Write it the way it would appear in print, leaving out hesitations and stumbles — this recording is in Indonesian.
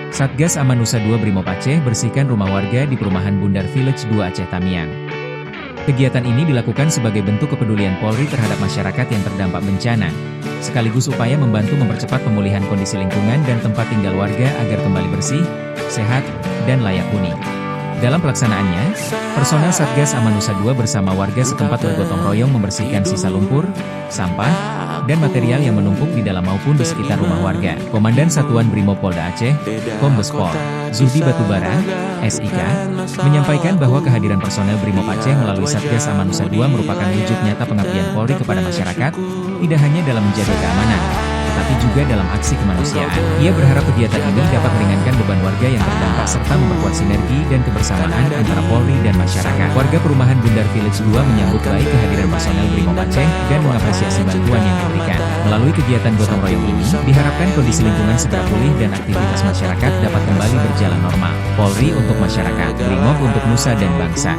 Satgas Aman Nusa 2 Brimob Aceh bersihkan rumah warga di perumahan Bundar Village 2 Aceh Tamiang. Kegiatan ini dilakukan sebagai bentuk kepedulian Polri terhadap masyarakat yang terdampak bencana, sekaligus upaya membantu mempercepat pemulihan kondisi lingkungan dan tempat tinggal warga agar kembali bersih, sehat, dan layak huni. Dalam pelaksanaannya, personel Satgas Aman Nusa 2 bersama warga setempat bergotong royong membersihkan sisa lumpur, sampah, dan material yang menumpuk di dalam maupun di sekitar rumah warga. Komandan Satuan Brimob Polda Aceh, Kombes Pol Zuhdi Batubara, SIK, menyampaikan bahwa kehadiran personel Brimob Aceh melalui Satgas Aman Nusa 2 merupakan wujud nyata pengabdian Polri kepada masyarakat, tidak hanya dalam menjaga keamanan, tetapi juga dalam aksi kemanusiaan. Ia berharap kegiatan ini dapat meringankan beban warga yang terdampak serta memperkuat sinergi dan kebersamaan antara Polri dan masyarakat. Warga perumahan Bundar Village 2 menyambut baik kehadiran personel Brimob Aceh dan mengapresiasi bantuan yang diberikan. Melalui kegiatan gotong royong ini, diharapkan kondisi lingkungan segera pulih dan aktivitas masyarakat dapat kembali berjalan normal. Polri untuk masyarakat, Brimob untuk nusa dan bangsa.